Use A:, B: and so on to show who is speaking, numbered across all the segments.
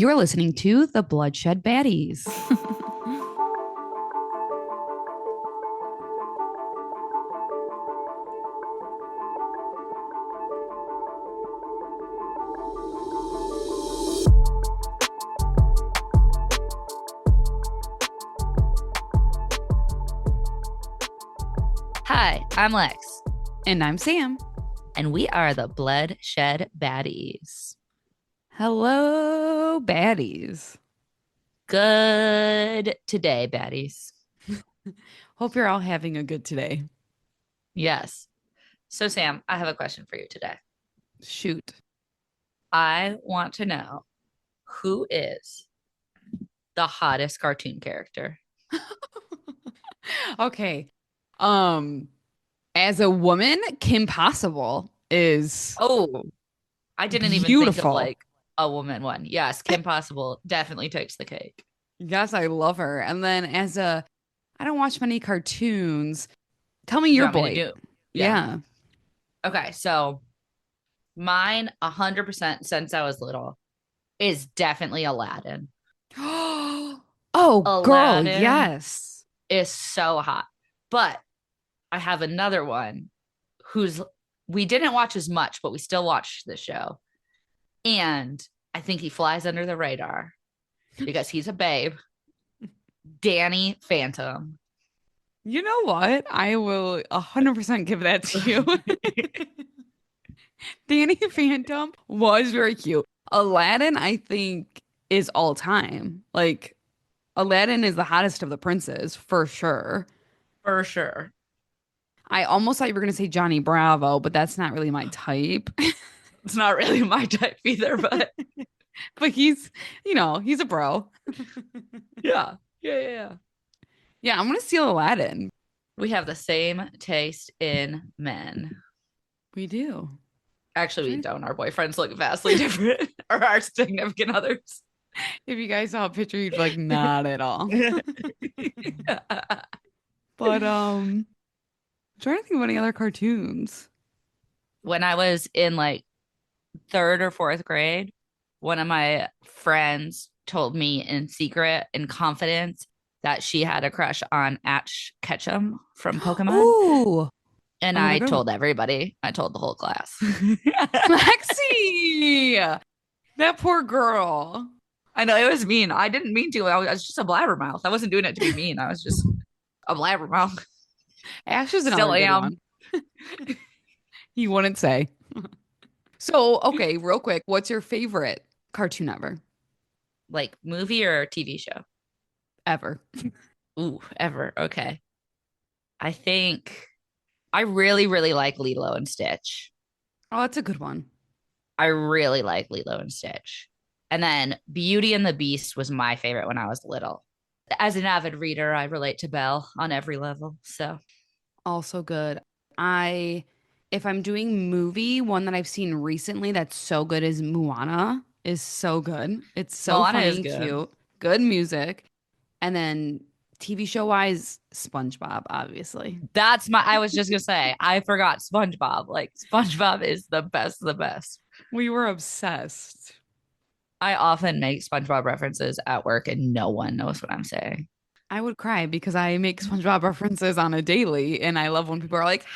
A: You're listening to The Bloodshed Baddies.
B: Hi, I'm Lex,
A: And I'm Sam.
B: and we are the Bloodshed Baddies.
A: Hello, baddies.
B: Good today, baddies.
A: Hope you're all having a good today.
B: Yes. So, Sam, I have a question for you today.
A: Shoot.
B: I want to know who is the hottest cartoon character?
A: Okay. Um, as a woman, Kim Possible is
B: Oh, I didn't even think of
A: beautiful.
B: like a woman one. Yes, Kim Possible definitely takes the cake.
A: Yes, I love her. And then I don't watch many cartoons. Tell me
B: You
A: your
B: want me to
A: boy.
B: do? Yeah.
A: Yeah.
B: Okay. So, mine 100% since I was little is definitely Aladdin.
A: Oh, girl,
B: Aladdin
A: yes.
B: is so hot. But I have another one who's we didn't watch as much, but we still watched the show. And I think he flies under the radar because he's a babe. Danny Phantom.
A: You know what? I will 100% give that to you. Danny Phantom was very cute. Aladdin, I think, is all time. Like, Aladdin is the hottest of the princes for sure.
B: For sure.
A: I almost thought you were going to say Johnny Bravo, but that's not really my type.
B: It's not really my type either, but
A: But he's a bro.
B: yeah. Yeah.
A: Yeah, I'm going to steal Aladdin.
B: We have the same taste in men.
A: We do.
B: Actually, we
A: Trying-
B: don't. Our boyfriends look vastly different, or our significant others.
A: If you guys saw a picture, you'd be like, not at all. But trying to think of any other cartoons.
B: When I was in like third or fourth grade, one of my friends told me in secret, in confidence, that she had a crush on Ash Ketchum from Pokemon.
A: Oh,
B: And
A: another
B: I
A: good one.
B: told everybody, I told the whole class.
A: Lexi, that poor girl.
B: I know it was mean. I didn't mean to. I was just a blabbermouth. I wasn't doing it to be mean. I was just a blabbermouth.
A: Ash is
B: Still
A: another good
B: am.
A: one. He wouldn't say. So, okay, real quick, what's your favorite cartoon ever?
B: Like movie or TV show?
A: Ever.
B: Ooh, ever. Okay. I think I really, really like Lilo and Stitch.
A: Oh, that's a good one.
B: I really like Lilo and Stitch. And then Beauty and the Beast was my favorite when I was little. As an avid reader, I relate to Belle on every level. So,
A: Also good. I, if I'm doing movie, one that I've seen recently that's so good is Moana is so good. It's so
B: Moana
A: funny
B: is
A: and
B: good.
A: cute. Good music. And then TV show wise, SpongeBob, obviously.
B: I was just going to say, I forgot SpongeBob. Like, SpongeBob is the best of the best.
A: We were obsessed.
B: I often make SpongeBob references at work and no one knows what I'm saying.
A: I would cry because I make SpongeBob references on a daily, and I love when people are like,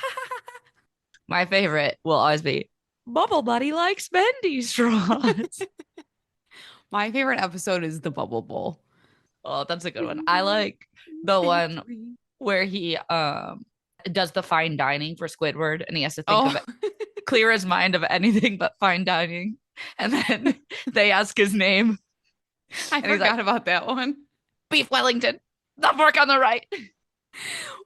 B: My favorite will always be Bubble Buddy likes bendy straws.
A: my favorite episode is the Bubble Bowl.
B: Oh, that's a good one. I like the one where he does the fine dining for Squidward and he has to think of
A: Oh,
B: it, clear his mind of anything but fine dining. And then they ask his name
A: I
B: and he's like,
A: forgot about that one.
B: Beef Wellington, the fork on the right.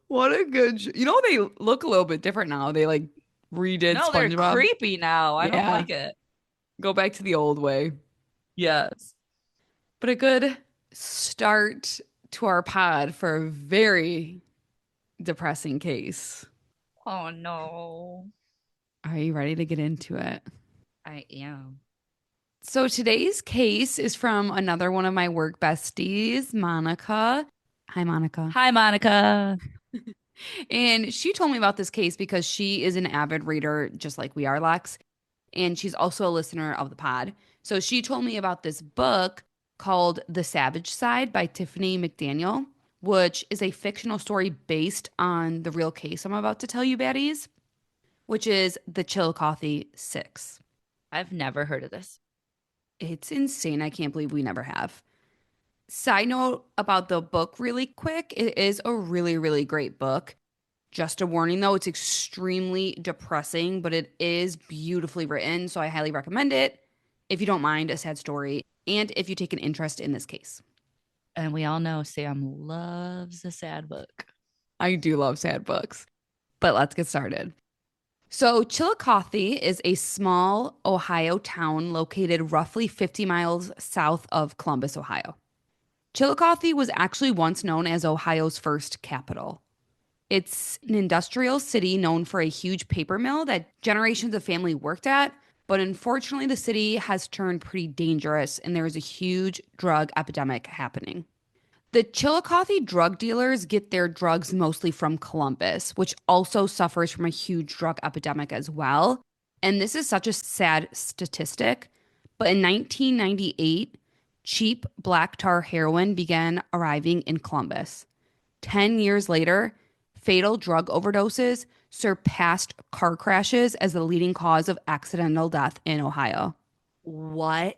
A: What a good they look a little bit different now. They like redid
B: No, they're
A: SpongeBob.
B: creepy now. I don't
A: Yeah,
B: like it.
A: go back to the old way.
B: Yes.
A: But a good start to our pod for a very depressing case.
B: Oh no.
A: Are you ready to get into it?
B: I am.
A: So today's case is from another one of my work besties, Monica. Hi, Monica.
B: Hi, Monica.
A: And she told me about this case because she is an avid reader, just like we are, Lex. And she's also a listener of the pod. So she told me about this book called The Savage Side by Tiffany McDaniel, which is a fictional story based on the real case I'm about to tell you, baddies, which is the Chillicothe Six.
B: I've never heard of this.
A: It's insane. I can't believe we never have. Side note about the book, really quick. It is a really, really great book. Just a warning though, it's extremely depressing, but it is beautifully written. So I highly recommend it if you don't mind a sad story and if you take an interest in this case.
B: And we all know Sam loves a sad book.
A: I do love sad books, but let's get started. So, Chillicothe is a small Ohio town located roughly 50 miles south of Columbus, Ohio. Chillicothe was actually once known as Ohio's first capital. It's an industrial city known for a huge paper mill that generations of family worked at, but unfortunately, the city has turned pretty dangerous and there is a huge drug epidemic happening. The Chillicothe drug dealers get their drugs mostly from Columbus, which also suffers from a huge drug epidemic as well. And this is such a sad statistic. But in 1998, cheap black tar heroin began arriving in Columbus. 10 years later, fatal drug overdoses surpassed car crashes as the leading cause of accidental death in Ohio.
B: What?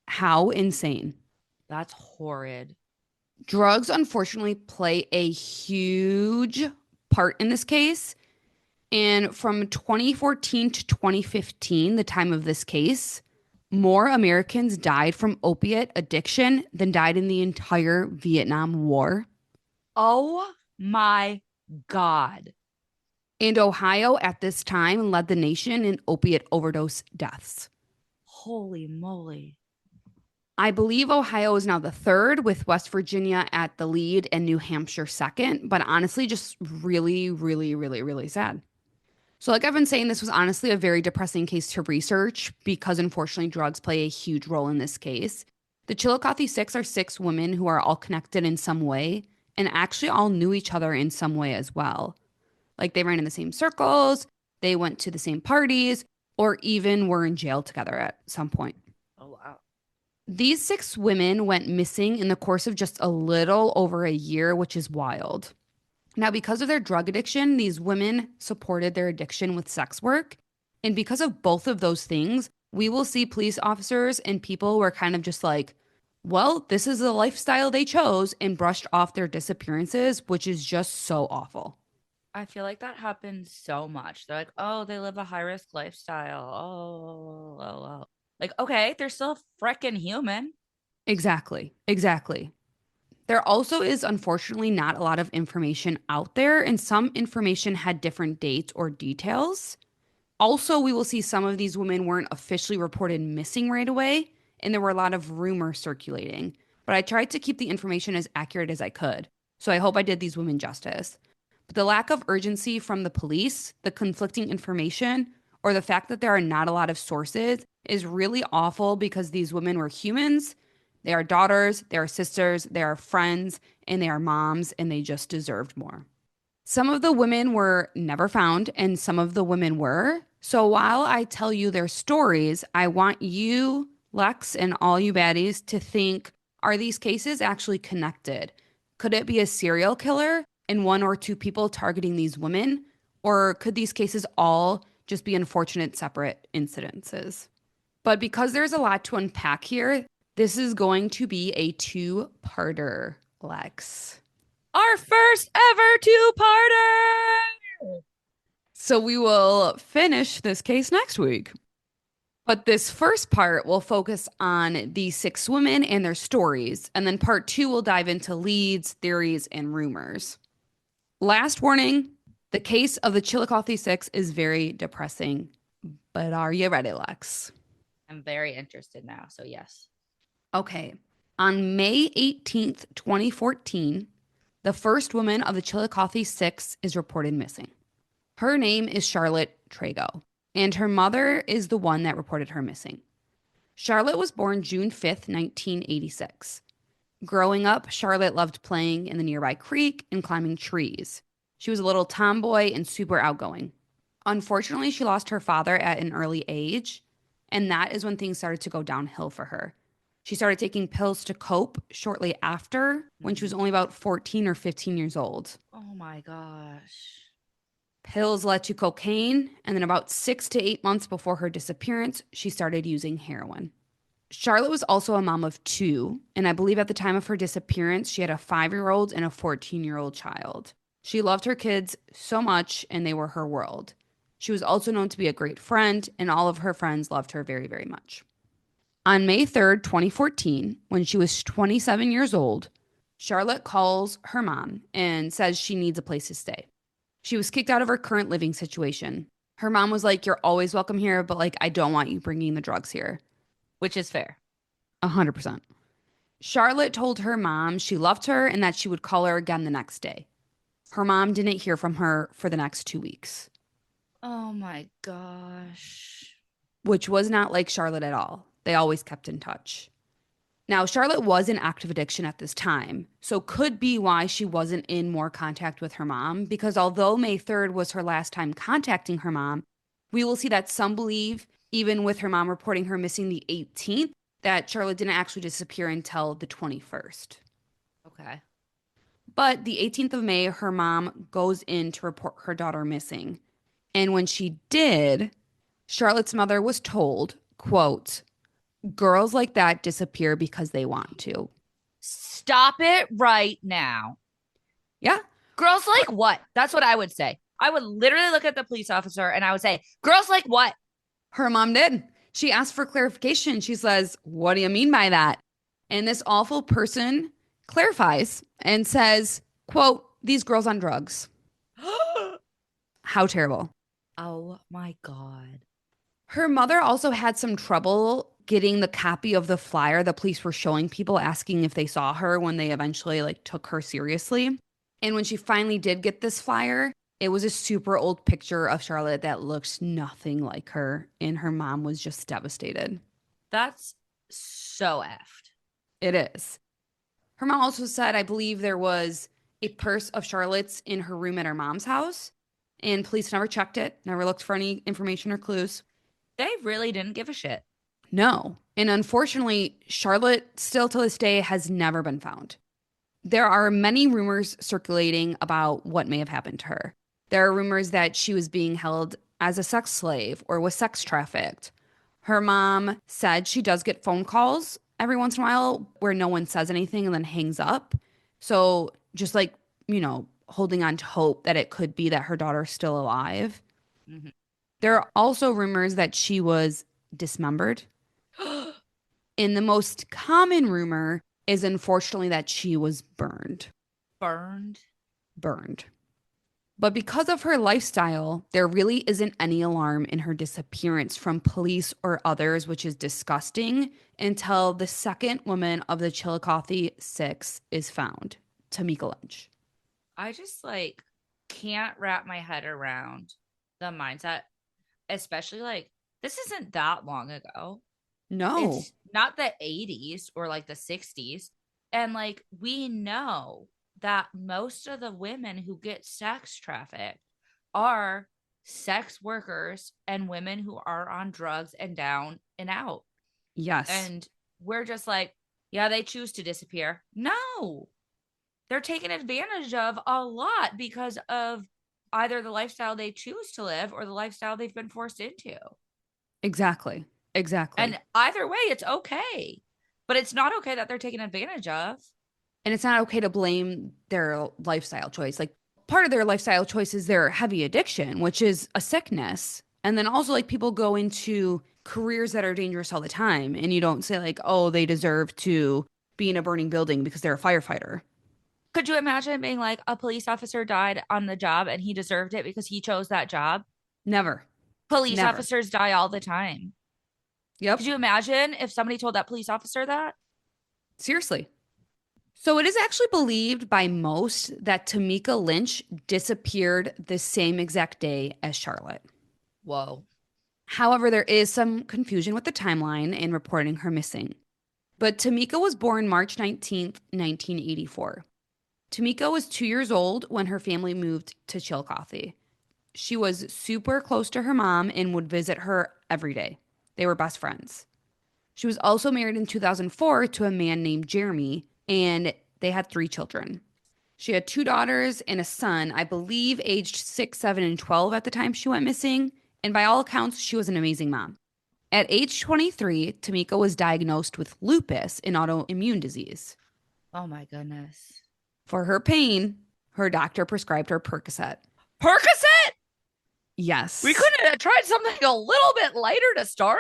A: How insane.
B: That's horrid.
A: Drugs, unfortunately, play a huge part in this case. And from 2014 to 2015, the time of this case, more Americans died from opiate addiction than died in the entire Vietnam War.
B: Oh my God.
A: And Ohio at this time led the nation in opiate overdose deaths.
B: Holy moly.
A: I believe Ohio is now the third, with West Virginia at the lead and New Hampshire second. But honestly, just really, really, really, really sad. So, like I've been saying, this was honestly a very depressing case to research because unfortunately, drugs play a huge role in this case. The Chillicothe Six are six women who are all connected in some way and actually all knew each other in some way as well. Like they ran in the same circles, they went to the same parties, or even were in jail together at some point.
B: Oh, wow.
A: These six women went missing in the course of just a little over a year, which is wild. Now, because of their drug addiction, these women supported their addiction with sex work. And because of both of those things, we will see police officers and people who are kind of just like, well, this is the lifestyle they chose and brushed off their disappearances, which is just so awful.
B: I feel like that happens so much. They're like, oh, they live a high risk lifestyle. Oh. Like, okay, they're still freaking human.
A: Exactly. Exactly. There also is unfortunately not a lot of information out there, and some information had different dates or details. Also, we will see some of these women weren't officially reported missing right away, and there were a lot of rumors circulating. But I tried to keep the information as accurate as I could, so I hope I did these women justice. But the lack of urgency from the police, the conflicting information, or the fact that there are not a lot of sources is really awful because these women were humans. They are daughters, they are sisters, they are friends, and they are moms, and they just deserved more. Some of the women were never found, and some of the women were. So while I tell you their stories, I want you, Lex, and all you baddies to think, are these cases actually connected? Could it be a serial killer and one or two people targeting these women? Or could these cases all just be unfortunate separate incidences? But because there's a lot to unpack here, this is going to be a two-parter, Lex.
B: Our first ever two-parter.
A: So we will finish this case next week. But this first part will focus on these six women and their stories. And then part two will dive into leads, theories, and rumors. Last warning, the case of the Chillicothe Six is very depressing. But are you ready, Lex?
B: I'm very interested now. So, yes.
A: Okay. On May 18th, 2014, the first woman of the Chillicothe Six is reported missing. Her name is Charlotte Trego, and her mother is the one that reported her missing. Charlotte was born June 5th, 1986. Growing up, Charlotte loved playing in the nearby creek and climbing trees. She was a little tomboy and super outgoing. Unfortunately, she lost her father at an early age, and that is when things started to go downhill for her. She started taking pills to cope shortly after when she was
B: Mhm.
A: only about 14 or 15 years old.
B: Oh my gosh.
A: Pills led to cocaine, and then about 6 to 8 months before her disappearance, she started using heroin. Charlotte was also a mom of two, and I believe at the time of her disappearance, she had a 5-year-old and a 14-year-old child. She loved her kids so much, and they were her world. She was also known to be a great friend, and all of her friends loved her very, very much. On May 3rd, 2014, when she was 27 years old, Charlotte calls her mom and says she needs a place to stay. She was kicked out of her current living situation. Her mom was like, "You're always welcome here, but like, I don't want you bringing the drugs here."
B: Which is fair.
A: 100%. Charlotte told her mom she loved her and that she would call her again the next day. Her mom didn't hear from her for the next 2 weeks,
B: Oh my gosh.
A: which was not like Charlotte at all. They always kept in touch. Now, Charlotte was in active addiction at this time, so could be why she wasn't in more contact with her mom, because although May 3rd was her last time contacting her mom, we will see that some believe, even with her mom reporting her missing the 18th, that Charlotte didn't actually disappear until the 21st.
B: Okay.
A: But the 18th of May, her mom goes in to report her daughter missing. And when she did, Charlotte's mother was told, quote, "Girls like that disappear because they want to."
B: Stop it right now.
A: Yeah.
B: Girls like what? That's what I would say. I would literally look at the police officer and I would say, girls like what?
A: Her mom did. She asked for clarification. She says, "What do you mean by that?" And this awful person clarifies and says, quote, "These girls on drugs." How terrible.
B: Oh my God.
A: Her mother also had some trouble getting the copy of the flyer the police were showing people asking if they saw her when they eventually like took her seriously. And when she finally did get this flyer, it was a super old picture of Charlotte that looked nothing like her, and her mom was just devastated.
B: That's so effed.
A: It is. Her mom also said, I believe there was a purse of Charlotte's in her room at her mom's house, and police never checked it, never looked for any information or clues.
B: They really didn't give a shit.
A: No. And unfortunately, Charlotte still to this day has never been found. There are many rumors circulating about what may have happened to her. There are rumors that she was being held as a sex slave or was sex trafficked. Her mom said she does get phone calls every once in a while where no one says anything and then hangs up. So just like, holding on to hope that it could be that her daughter's still alive.
B: Mhm.
A: There are also rumors that she was dismembered. And the most common rumor is unfortunately that she was burned.
B: Burned.
A: Burned. But because of her lifestyle, there really isn't any alarm in her disappearance from police or others, which is disgusting, until the second woman of the Chillicothe Six is found, Tameka Lynch.
B: I just like can't wrap my head around the mindset, especially like this isn't that long ago.
A: No.
B: It's not the 80s or like the 60s. And like we know that most of the women who get sex trafficked are sex workers and women who are on drugs and down and out.
A: Yes.
B: And we're just like, yeah, they choose to disappear. No, they're taken advantage of a lot because of either the lifestyle they choose to live or the lifestyle they've been forced into.
A: Exactly. Exactly.
B: And either way, it's okay. But it's not okay that they're taken advantage of.
A: And it's not okay to blame their lifestyle choice. Like part of their lifestyle choice is their heavy addiction, which is a sickness. And then also like people go into careers that are dangerous all the time and you don't say like, "Oh, they deserve to be in a burning building because they're a firefighter."
B: Could you imagine being like a police officer died on the job and he deserved it because he chose that job?
A: Never.
B: Police
A: Never.
B: officers die all the time. Could
A: Yep.
B: you imagine if somebody told that police officer that?
A: Seriously. So it is actually believed by most that Tameka Lynch disappeared the same exact day as Charlotte.
B: Whoa.
A: However, there is some confusion with the timeline in reporting her missing. But Tameka was born March 19th, 1984. Tameka was 2 years old when her family moved to Chillicothe. She was super close to her mom and would visit her every day. They were best friends. She was also married in 2004 to a man named Jeremy, and they had 3 children. She had 2 daughters and a son, I believe aged 6, 7, and 12 at the time she went missing. And by all accounts, she was an amazing mom. At age 23, Tameka was diagnosed with lupus, an autoimmune disease.
B: Oh my goodness.
A: For her pain, her doctor prescribed her Percocet.
B: Percocet? We
A: Yes.
B: couldn't have tried something a little bit lighter to start?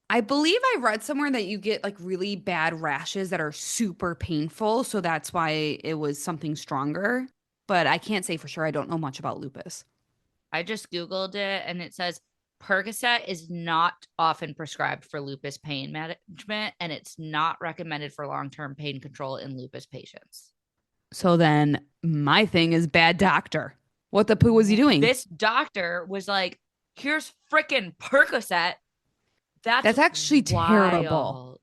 A: I believe I read somewhere that you get like really bad rashes that are super painful. So that's why it was something stronger. But I can't say for sure. I don't know much about lupus.
B: I just Googled it and it says Percocet is not often prescribed for lupus pain management and it's not recommended for long term pain control in lupus patients.
A: So then my thing is bad doctor. What the poo was he doing?
B: This doctor was like, here's freaking Percocet. That's
A: That's actually terrible.
B: wild.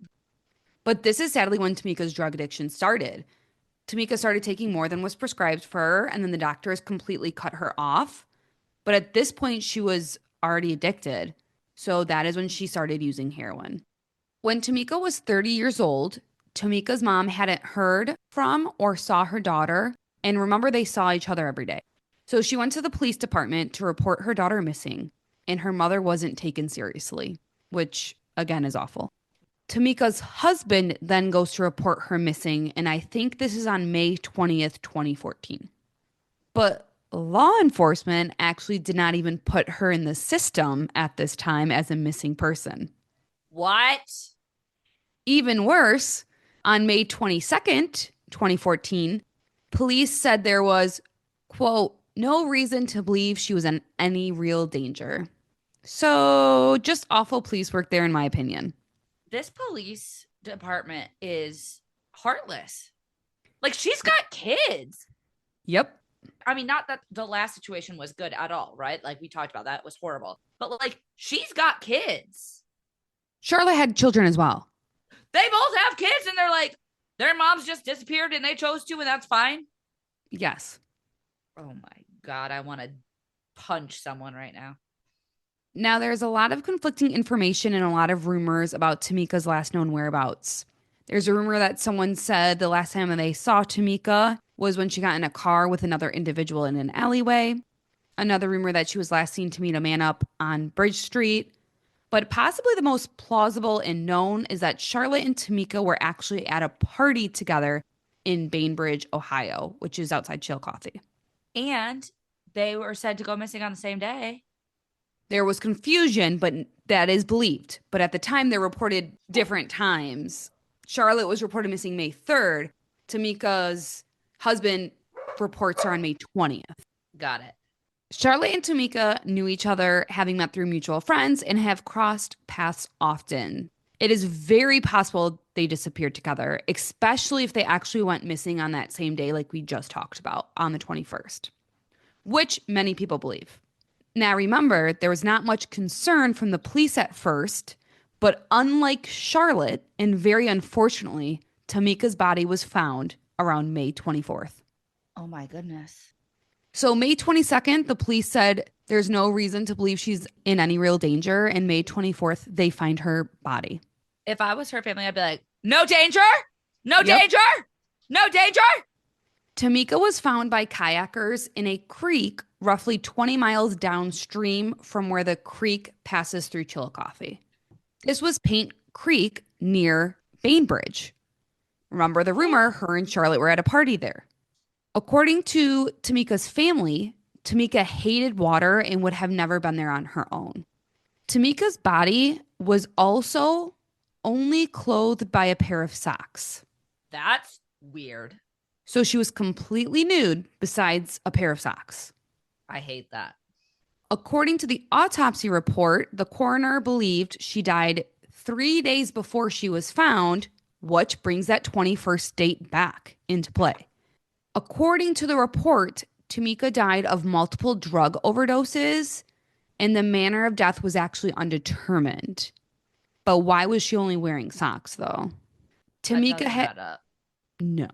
A: But this is sadly when Tameka's drug addiction started. Tameka started taking more than was prescribed for her, and then the doctors completely cut her off. But at this point, she was already addicted. So that is when she started using heroin. When Tameka was 30 years old, Tameka's mom hadn't heard from or saw her daughter. And remember, they saw each other every day. So she went to the police department to report her daughter missing, and her mother wasn't taken seriously, which again is awful. Tameka's husband then goes to report her missing, and I think this is on May 20th, 2014. But law enforcement actually did not even put her in the system at this time as a missing person.
B: What?
A: Even worse, on May 22nd, 2014, police said there was, quote, no reason to believe she was in any real danger. So just awful police work there, in my opinion.
B: This police department is heartless. Like, she's got kids.
A: Yep.
B: I mean, not that the last situation was good at all, right? Like, we talked about that. It was horrible. But, like, she's got kids.
A: Charlotte had children as well.
B: They both have kids, and they're like, their moms just disappeared and they chose to, and that's fine.
A: Yes.
B: Oh my God. I want to punch someone right now.
A: Now, there's a lot of conflicting information and a lot of rumors about Tameka's last known whereabouts. There's a rumor that someone said the last time they saw Tameka was when she got in a car with another individual in an alleyway. Another rumor that she was last seen to meet a man up on Bridge Street. But possibly the most plausible and known is that Charlotte and Tameka were actually at a party together in Bainbridge, Ohio, which is outside Chillicothe.
B: And they were said to go missing on the same day.
A: There was confusion, but that is believed. But at the time, they reported different times. Charlotte was reported missing May 3rd. Tameka's husband reports her on May 20th.
B: Got it.
A: Charlotte and Tameka knew each other, having met through mutual friends, and have crossed paths often. It is very possible they disappeared together, especially if they actually went missing on that same day, like we just talked about, on the 21st, which many people believe. Now, remember, there was not much concern from the police at first, but unlike Charlotte, and very unfortunately, Tameka's body was found around May 24th.
B: Oh my goodness.
A: So May 22nd, the police said there's no reason to believe she's in any real danger. And May 24th, they find her body.
B: If I was her family, I'd be like, no danger, no
A: Yep.
B: danger, no danger.
A: Tameka was found by kayakers in a creek roughly 20 miles downstream from where the creek passes through Chillicothe. This was Paint Creek near Bainbridge. Remember the rumor, her and Charlotte were at a party there. According to Tameka's family, Tameka hated water and would have never been there on her own. Tameka's body was also only clothed by a pair of socks.
B: That's weird.
A: So she was completely nude besides a pair of socks.
B: I hate that.
A: According to the autopsy report, the coroner believed she died 3 days before she was found, which brings that 21st date back into play. According to the report, Tameka died of multiple drug overdoses, and the manner of death was actually undetermined. But why was she only wearing socks, though? Tameka had no.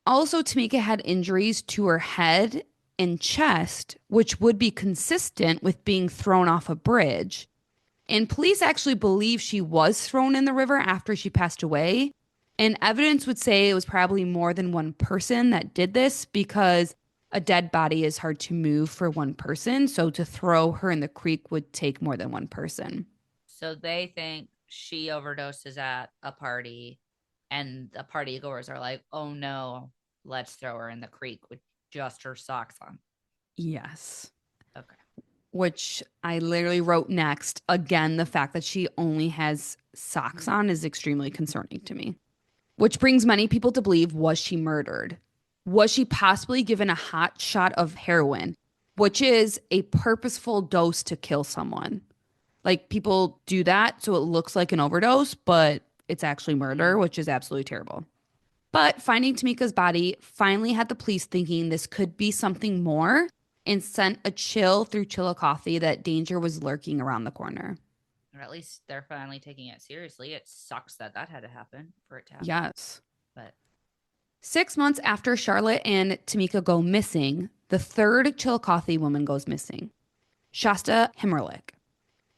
A: Also, Tameka had injuries to her head and chest, which would be consistent with being thrown off a bridge. And police actually believe she was thrown in the river after she passed away. And evidence would say it was probably more than one person that did this because a dead body is hard to move for one person. So to throw her in the creek would take more than one person.
B: So they think she overdoses at a party, and the party goers are like, oh no, let's throw her in the creek with just her socks on.
A: Yes.
B: Okay.
A: Which I literally wrote next. Again, the fact that she only has socks on is extremely concerning to me. Which brings many people to believe, was she murdered? Was she possibly given a hot shot of heroin, which is a purposeful dose to kill someone? Like people do that so it looks like an overdose, but it's actually murder,
B: Mm.
A: which is absolutely terrible. But finding Tameka's body finally had the police thinking this could be something more and sent a chill through Chillicothe that danger was lurking around the corner.
B: Or at least they're finally taking it seriously. It sucks that that had to happen for it to happen.
A: Yes.
B: But
A: 6 months after Charlotte and Tameka go missing, the third Chillicothe woman goes missing, Shasta Himmerlich.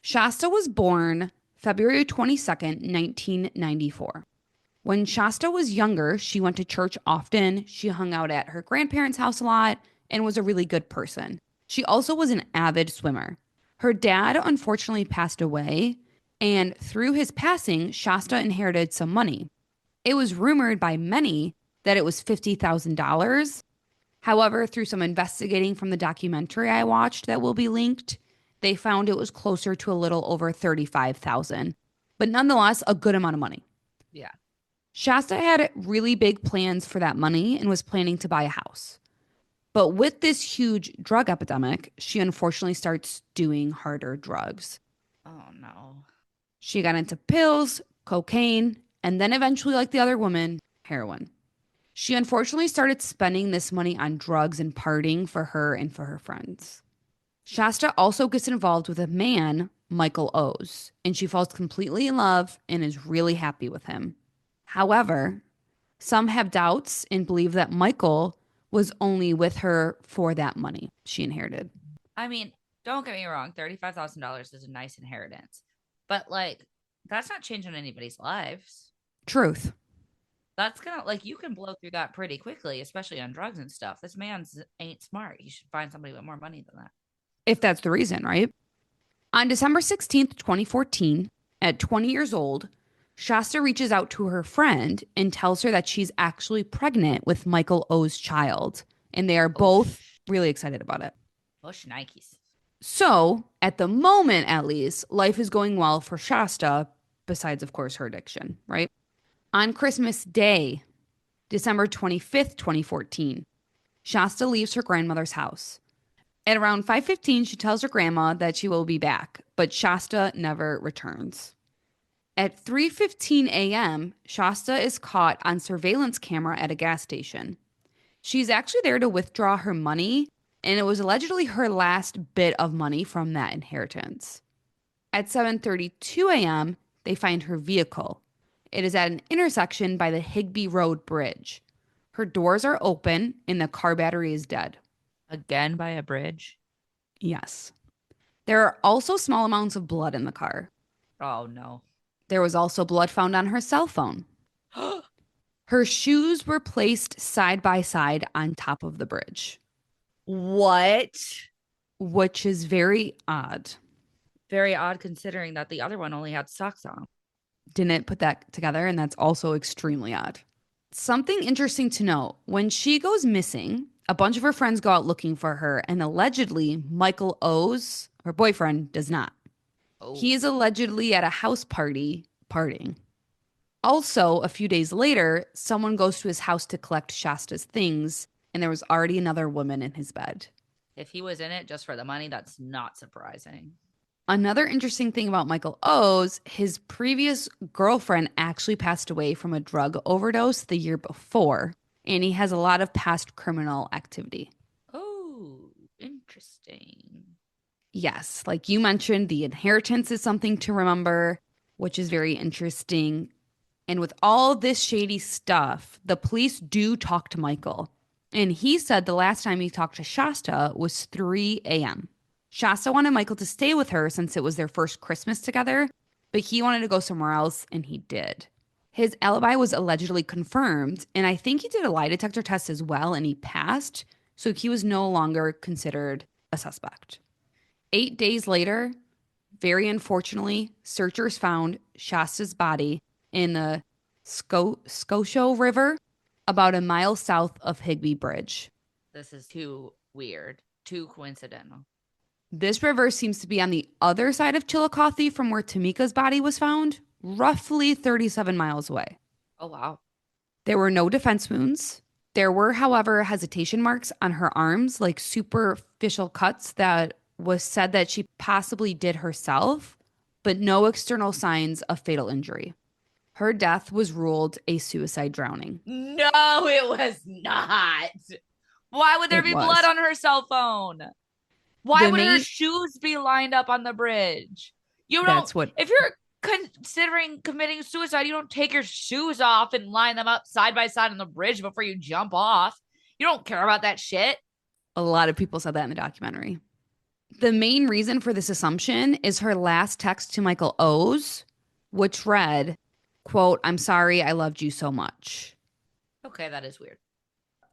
A: Shasta was born February 22nd, 1994. When Shasta was younger, she went to church often. She hung out at her grandparents' house a lot and was a really good person. She also was an avid swimmer. Her dad unfortunately passed away, and through his passing, Shasta inherited some money. It was rumored by many that it was $50,000. However, through some investigating from the documentary I watched that will be linked, they found it was closer to a little over 35,000. But nonetheless, a good amount of money.
B: yeah.
A: Shasta had really big plans for that money and was planning to buy a house. But with this huge drug epidemic, she unfortunately starts doing harder drugs.
B: Oh no.
A: She got into pills, cocaine, and then eventually, like the other woman, heroin. She unfortunately started spending this money on drugs and partying for her and for her friends. Shasta also gets involved with a man, Michael O's, and she falls completely in love and is really happy with him. However, some have doubts and believe that Michael was only with her for that money she inherited.
B: I mean, don't get me wrong, $35,000 is a nice inheritance. But like that's not changing anybody's lives.
A: Truth,
B: That's gonna like you can blow through that pretty quickly, especially on drugs and stuff. This man's ain't smart. He should find somebody with more money than that.
A: if that's the reason, right? On December 16th, 2014, at 20 years old, Shasta reaches out to her friend and tells her that she's actually pregnant with Michael O's child, and they are
B: Oh,
A: both really excited about it.
B: push Nikes.
A: So, at the moment at least, life is going well for Shasta, besides, of course, her addiction, right? On Christmas Day, December 25th, 2014, Shasta leaves her grandmother's house. At around 5:15, she tells her grandma that she will be back, but Shasta never returns. At 3:15 a.m., Shasta is caught on surveillance camera at a gas station. She's actually there to withdraw her money, and it was allegedly her last bit of money from that inheritance. At 7:32 a.m., they find her vehicle. It is at an intersection by the Higbee Road Bridge. Her doors are open and the car battery is dead.
B: Again by a bridge.
A: Yes. There are also small amounts of blood in the car.
B: Oh no.
A: There was also blood found on her cell phone. Her shoes were placed side by side on top of the bridge,
B: What?
A: which is very odd.
B: Very odd considering that the other one only had socks on.
A: Didn't put that together, and that's also extremely odd. Something interesting to note, when she goes missing, a bunch of her friends go out looking for her, and allegedly Michael O's, her boyfriend, does not.
B: Oh.
A: He is allegedly at a house party partying. Also, a few days later, someone goes to his house to collect Shasta's things, and there was already another woman in his bed.
B: If he was in it just for the money, that's not surprising.
A: Another interesting thing about Michael O's, his previous girlfriend actually passed away from a drug overdose the year before, and he has a lot of past criminal activity.
B: Oh, interesting.
A: Yes, like you mentioned, the inheritance is something to remember, which is very interesting. And with all this shady stuff, the police do talk to Michael. And he said the last time he talked to Shasta was 3 a.m. Shasta wanted Michael to stay with her since it was their first Christmas together, but he wanted to go somewhere else, and he did. His alibi was allegedly confirmed, and I think he did a lie detector test as well, and he passed, so he was no longer considered a suspect. 8 days later, very unfortunately, searchers found Shasta's body in the Scotia River about a mile south of Higbee Bridge.
B: This is too weird, too coincidental.
A: This river seems to be on the other side of Chillicothe from where Tameka's body was found, roughly 37 miles away.
B: Oh, wow.
A: There were no defense wounds. There were, however, hesitation marks on her arms, like superficial cuts that was said that she possibly did herself, but no external signs of fatal injury. Her death was ruled a suicide drowning.
B: No, it was not. Why would there
A: It
B: be blood
A: was.
B: on her cell phone? Why
A: The
B: would her
A: main,
B: shoes be lined up on the bridge? You don't,
A: that's what,
B: if you're considering committing suicide, you don't take your shoes off and line them up side by side on the bridge before you jump off. You don't care about that shit.
A: a lot of people said that in the documentary. The main reason for this assumption is her last text to Michael O's, which read, quote, "I'm sorry I loved you so much."
B: Okay, that is weird.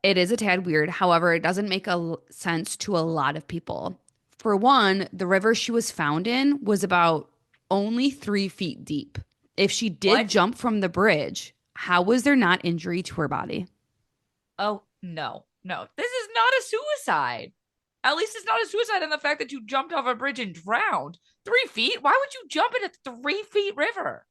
A: It is a tad weird. However, it doesn't make sense to a lot of people. For one, the river she was found in was about only 3 feet deep. If she did
B: What?
A: jump from the bridge, how was there not injury to her body?
B: Oh, no, no. This is not a suicide. At least it's not a suicide in the fact that you jumped off a bridge and drowned. 3 feet? Why would you jump in a 3 feet river?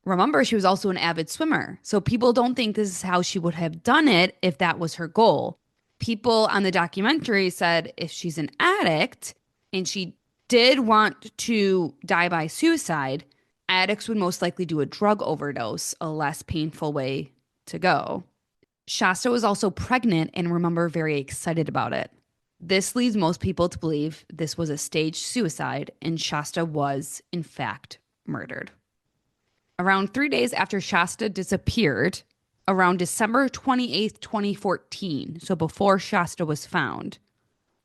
A: Remember, she was also an avid swimmer. So people don't think this is how she would have done it if that was her goal. People on the documentary said if she's an addict and she did want to die by suicide, addicts would most likely do a drug overdose, a less painful way to go. Shasta was also pregnant and remember very excited about it. This leads most people to believe this was a staged suicide and Shasta was, in fact, murdered. Around 3 days after Shasta disappeared, around December 28th, 2014, so before Shasta was found,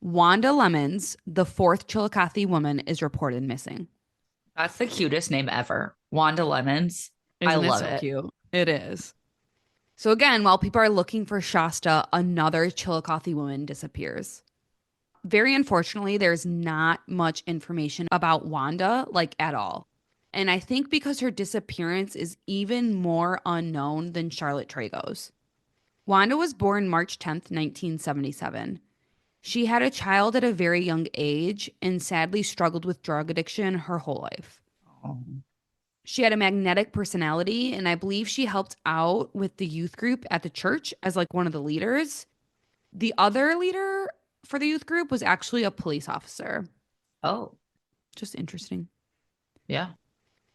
A: Wanda Lemons, the fourth Chillicothe woman, is reported missing.
B: That's the cutest name ever. Wanda Lemons. I
A: Isn't it
B: love
A: so
B: it.
A: cute? It is. So again, while people are looking for Shasta, another Chillicothe woman disappears. Very unfortunately, there's not much information about Wanda, like at all. And I think because her disappearance is even more unknown than Charlotte Trego's. Wanda was born March 10th, 1977. She had a child at a very young age and sadly struggled with drug addiction her whole life.
B: Oh.
A: She had a magnetic personality, and I believe she helped out with the youth group at the church as like one of the leaders. The other leader for the youth group was actually a police officer.
B: Oh,
A: Just interesting.
B: yeah.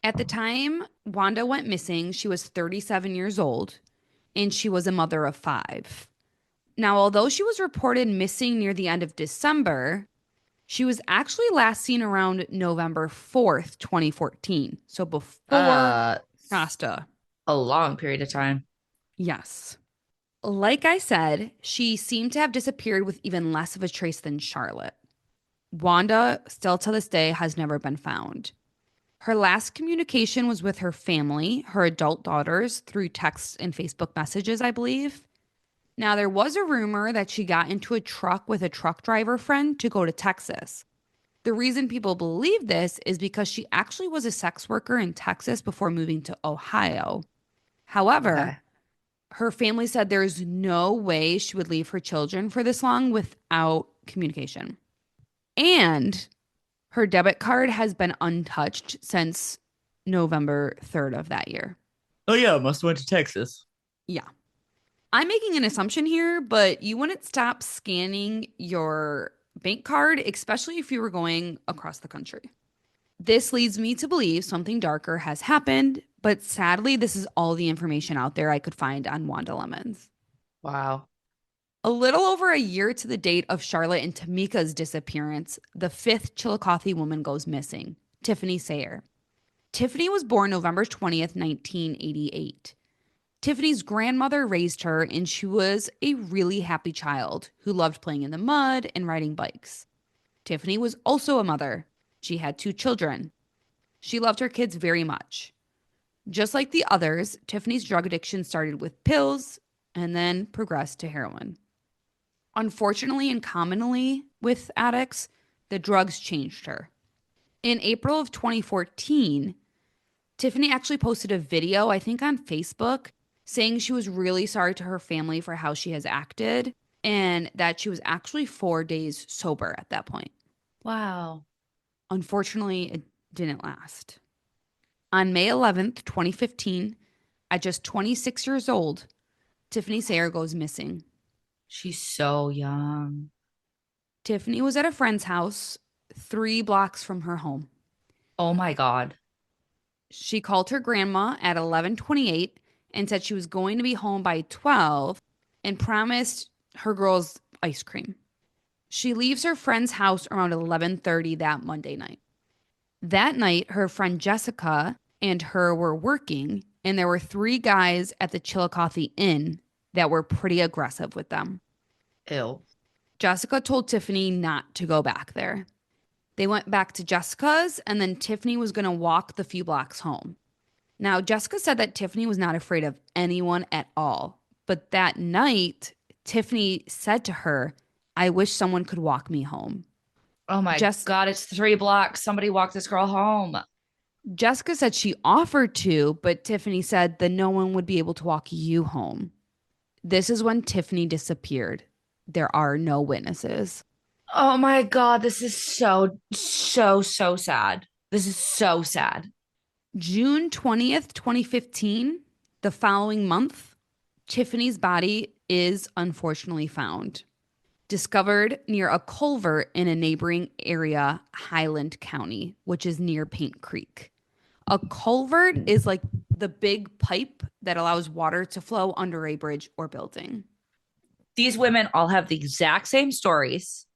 A: At the time Wanda went missing, she was 37 years old and she was a mother of five. Now, although she was reported missing near the end of December, she was actually last seen around November 4th, 2014. So before
B: Uh,
A: Shasta.
B: a long period of time.
A: Yes. Like I said, she seemed to have disappeared with even less of a trace than Charlotte. Wanda, still to this day, has never been found. Her last communication was with her family, her adult daughters, through texts and Facebook messages, I believe. Now, there was a rumor that she got into a truck with a truck driver friend to go to Texas. The reason people believe this is because she actually was a sex worker in Texas before moving to Ohio. However,
B: Okay.
A: her family said there's no way she would leave her children for this long without communication. And her debit card has been untouched since November 3rd of that year.
B: Oh yeah, must have went to Texas.
A: Yeah. I'm making an assumption here, but you wouldn't stop scanning your bank card, especially if you were going across the country. This leads me to believe something darker has happened, but sadly, this is all the information out there I could find on Wanda Lemons.
B: Wow.
A: A little over a year to the date of Charlotte and Tameka's disappearance, the fifth Chillicothe woman goes missing, Tiffany Sayre. Tiffany was born November 20th, 1988. Tiffany's grandmother raised her, and she was a really happy child who loved playing in the mud and riding bikes. Tiffany was also a mother. She had 2 children. She loved her kids very much. Just like the others, Tiffany's drug addiction started with pills and then progressed to heroin. Unfortunately and commonly with addicts, the drugs changed her. In April of 2014, Tiffany actually posted a video, I think on Facebook, saying she was really sorry to her family for how she has acted and that she was actually 4 days sober at that point.
B: Wow.
A: Unfortunately, it didn't last. On May 11th, 2015, at just 26 years old, Tiffany Sayre goes missing.
B: She's so young.
A: Tiffany was at a friend's house 3 blocks from her home.
B: Oh my God.
A: She called her grandma at 11:28 and said she was going to be home by 12 and promised her girls ice cream. She leaves her friend's house around 11:30 that Monday night. That night, her friend Jessica and her were working, and there were 3 guys at the Chillicothe Inn that were pretty aggressive with them.
B: Ew.
A: Jessica told Tiffany not to go back there. They went back to Jessica's, and then Tiffany was going to walk the few blocks home. Now, Jessica said that Tiffany was not afraid of anyone at all. But that night, Tiffany said to her, I wish someone could walk me home.
B: Oh my
A: Jess-
B: God. It's 3 blocks. Somebody walk this girl home.
A: Jessica said she offered to, but Tiffany said that no one would be able to walk you home. This is when Tiffany disappeared. There are no witnesses.
B: Oh my God. This is so, so, so sad. This is so sad.
A: June 20th, 2015, the following month, Tiffany's body is unfortunately found, discovered near a culvert in a neighboring area, Highland County, which is near Paint Creek. A culvert is like the big pipe that allows water to flow under a bridge or building.
B: These women all have the exact same stories.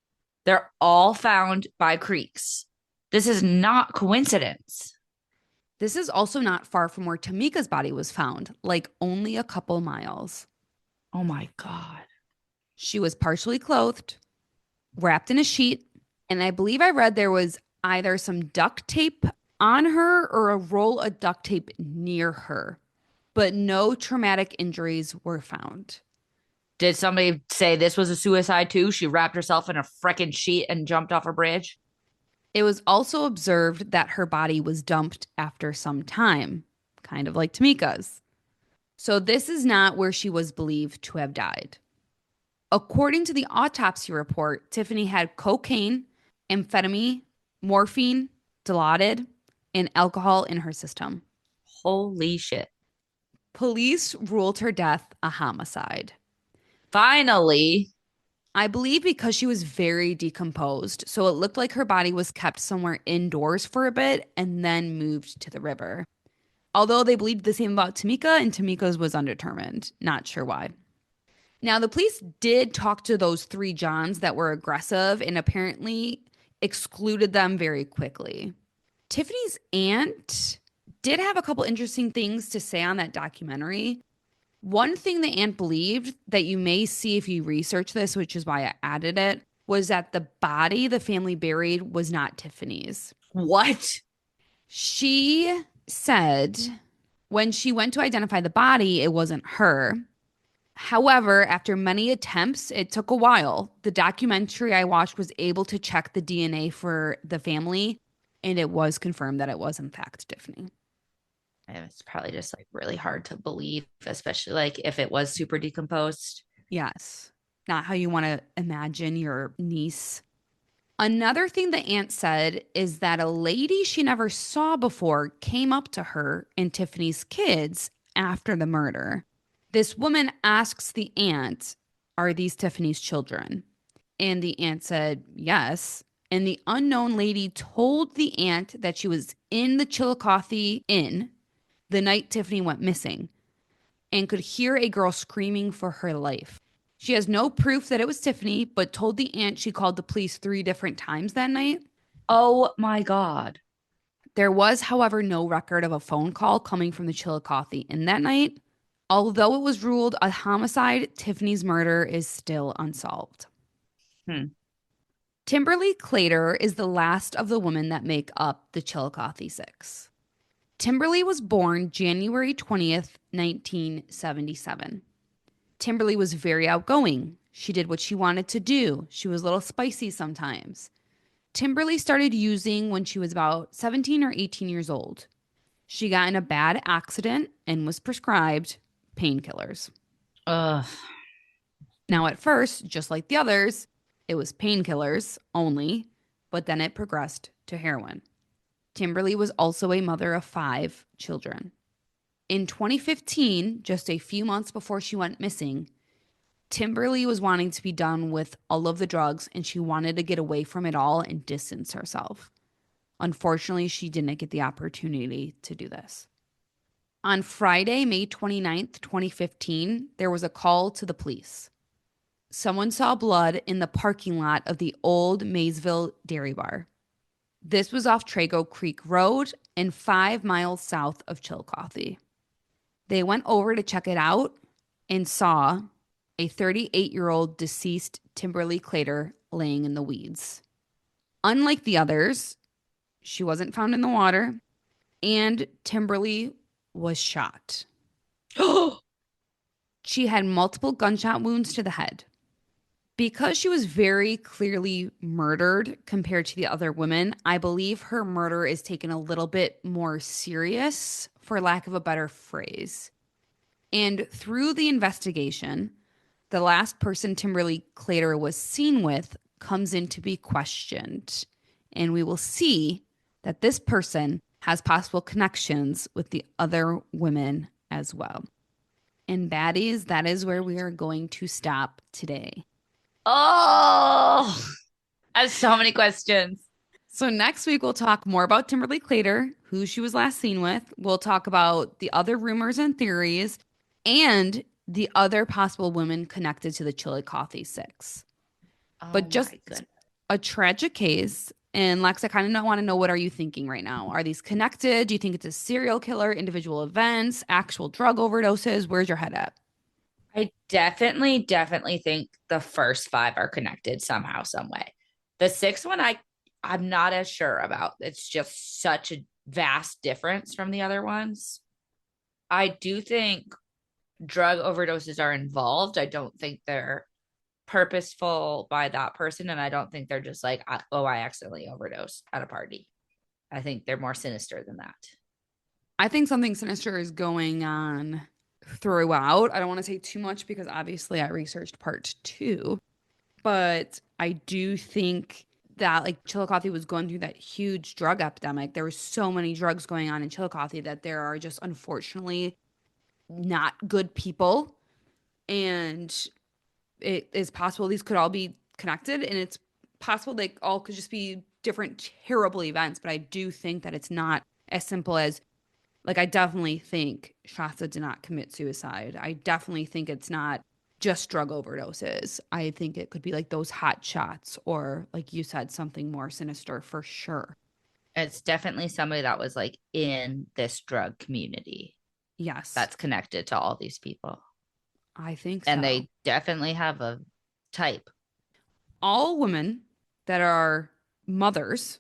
B: They're all found by creeks. This is not coincidence.
A: This is also not far from where Tameka's body was found, like only a couple miles.
B: Oh my God.
A: She was partially clothed, wrapped in a sheet, and I believe I read there was either some duct tape on her or a roll of duct tape near her, but no traumatic injuries were found.
B: Did somebody say this was a suicide too? She wrapped herself in a freaking sheet and jumped off a bridge?
A: It was also observed that her body was dumped after some time, kind of like Tameka's. So this is not where she was believed to have died. According to the autopsy report, Tiffany had cocaine, amphetamine, morphine, Dilaudid, and alcohol in her system.
B: Holy shit.
A: Police ruled her death a homicide.
B: Finally.
A: I believe because she was very decomposed, so it looked like her body was kept somewhere indoors for a bit and then moved to the river. Although they believed the same about Tameka, and Tameka's was undetermined. Not sure why. Now, the police did talk to those 3 Johns that were aggressive and apparently excluded them very quickly. Tiffany's aunt did have a couple interesting things to say on that documentary. One thing the aunt believed that you may see if you research this, which is why I added it, was that the body the family buried was not Tiffany's.
B: What?
A: She said when she went to identify the body, it wasn't her. However, after many attempts, it took a while. The documentary I watched was able to check the DNA for the family, and it was confirmed that it was, in fact, Tiffany.
B: And it's probably just like really hard to believe, especially like if it was super decomposed.
A: Yes. Not how you want to imagine your niece. Another thing the aunt said is that a lady she never saw before came up to her and Tiffany's kids after the murder. This woman asks the aunt, are these Tiffany's children? And the aunt said, yes. And the unknown lady told the aunt that she was in the Chillicothe Inn the night Tiffany went missing and could hear a girl screaming for her life. She has no proof that it was Tiffany, but told the aunt she called the police 3 different times that night.
B: Oh my God.
A: There was, however, no record of a phone call coming from the Chillicothe Inn that night. Although it was ruled a homicide, Tiffany's murder is still unsolved.
B: Hmm.
A: Timberly Clater is the last of the women that make up the Chillicothe Six. Timberly was born January 20th, 1977. Timberly was very outgoing. She did what she wanted to do. She was a little spicy sometimes. Timberly started using when she was about 17 or 18 years old. She got in a bad accident and was prescribed painkillers.
B: Ugh.
A: Now, at first, just like the others, it was painkillers only, but then it progressed to heroin. Timberly was also a mother of 5 children. In 2015, just a few months before she went missing, Timberly was wanting to be done with all of the drugs and she wanted to get away from it all and distance herself. Unfortunately, she didn't get the opportunity to do this. On Friday, May 29th, 2015, there was a call to the police. Someone saw blood in the parking lot of the old Maysville Dairy Bar. This was off Trego Creek Road and 5 miles south of Chillicothe. They went over to check it out and saw a 38-year-old deceased Timberly Clater laying in the weeds. Unlike the others, she wasn't found in the water, and Timberly was shot. She had multiple gunshot wounds to the head. Because she was very clearly murdered compared to the other women, I believe her murder is taken a little bit more serious, for lack of a better phrase. And through the investigation, the last person Timberly Clater was seen with comes in to be questioned. And we will see that this person has possible connections with the other women as well. And baddies, that is where we are going to stop today.
B: Oh, I have so many questions.
A: So next week we'll talk more about Timberly Clater, who she was last seen with. We'll talk about the other rumors and theories and the other possible women connected to the Chillicothe Six.
B: Oh
A: But just
B: my goodness.
A: a tragic case. And Lex, I kind of want to know, what are you thinking right now? Are these connected? Do you think it's a serial killer, individual events, actual drug overdoses? Where's your head at?
B: I definitely think the first five are connected somehow, some way. The sixth one, I'm not as sure about. It's just such a vast difference from the other ones. I do think drug overdoses are involved. I don't think they're purposeful by that person, and I don't think they're just like, oh, I accidentally overdosed at a party. I think they're more sinister than that.
A: I think something sinister is going on throughout. I don't want to say too much because obviously I researched part two, but I do think that like Chillicothe was going through that huge drug epidemic. There were so many drugs going on in Chillicothe that there are just unfortunately not good people. And it is possible these could all be connected, and it's possible they all could just be different terrible events. But I do think that it's not as simple as, like, I definitely think Shasta did not commit suicide. I definitely think it's not just drug overdoses. I think it could be like those hot shots, or like you said, something more sinister for sure.
B: It's definitely somebody that was like in this drug community
A: Yes,
B: that's connected to all these people.
A: I think
B: And
A: so.
B: they definitely have a type.
A: All women that are mothers,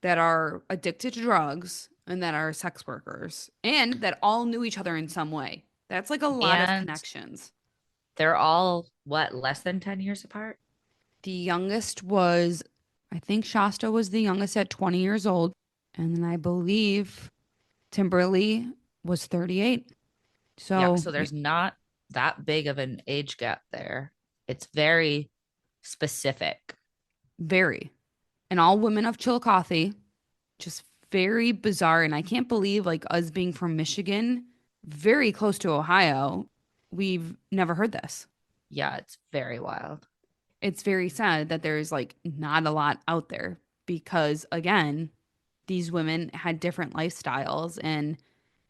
A: that are addicted to drugs, and that are sex workers, and that all knew each other in some way. That's like a lot of
B: And
A: connections.
B: they're all, what, less than 10 years apart?
A: The youngest was, I think Shasta was the youngest at 20 years old. And then I believe Timberly was 38.
B: Yeah.
A: So
B: So there's not that big of an age gap there. It's very specific.
A: very. And all women of Chillicothe, just very bizarre. And I can't believe, like, us being from Michigan, very close to Ohio, we've never heard this.
B: Yeah. It's very wild.
A: It's very sad that there's like not a lot out there because, again, these women had different lifestyles, and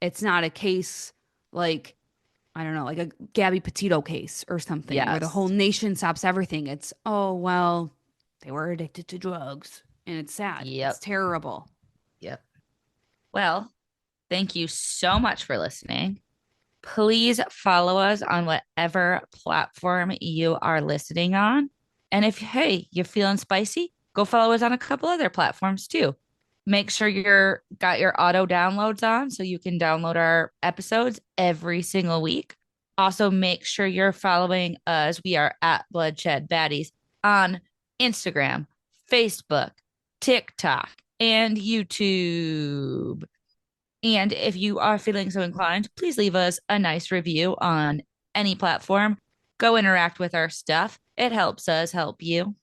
A: it's not a case like, I don't know, like a Gabby Petito case or something where the whole
B: Yes.
A: nation stops everything. It's, oh, well, they were addicted to drugs, and it's sad. It's
B: Yep.
A: terrible.
B: Yep. Well, thank you so much for listening. Please follow us on whatever platform you are listening on. And if, hey, you're feeling spicy, go follow us on a couple other platforms too. Make sure you're got your auto downloads on so you can download our episodes every single week. Also, make sure you're following us. We are at Bloodshed Baddies on Instagram, Facebook, TikTok, and YouTube. And if you are feeling so inclined, please leave us a nice review on any platform. Go interact with our stuff. It helps us help you.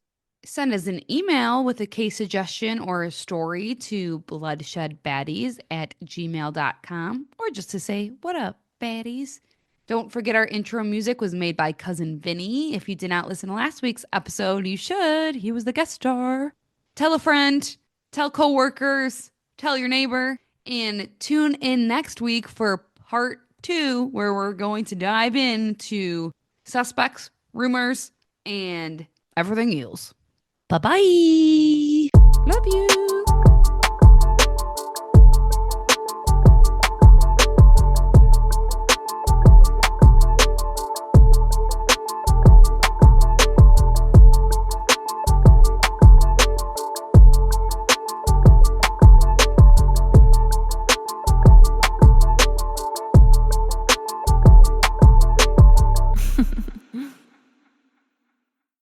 A: Send us an email with a case suggestion or a story to bloodshedbaddies@gmail.com or just to say, what up, baddies? Don't forget our intro music was made by Cousin Vinny. If you did not listen to last week's episode, you should. He was the guest star. Tell a friend, tell coworkers, tell your neighbor, and tune in next week for part 2, where we're going to dive into suspects, rumors, and everything else.
B: Bye bye.
A: Love you.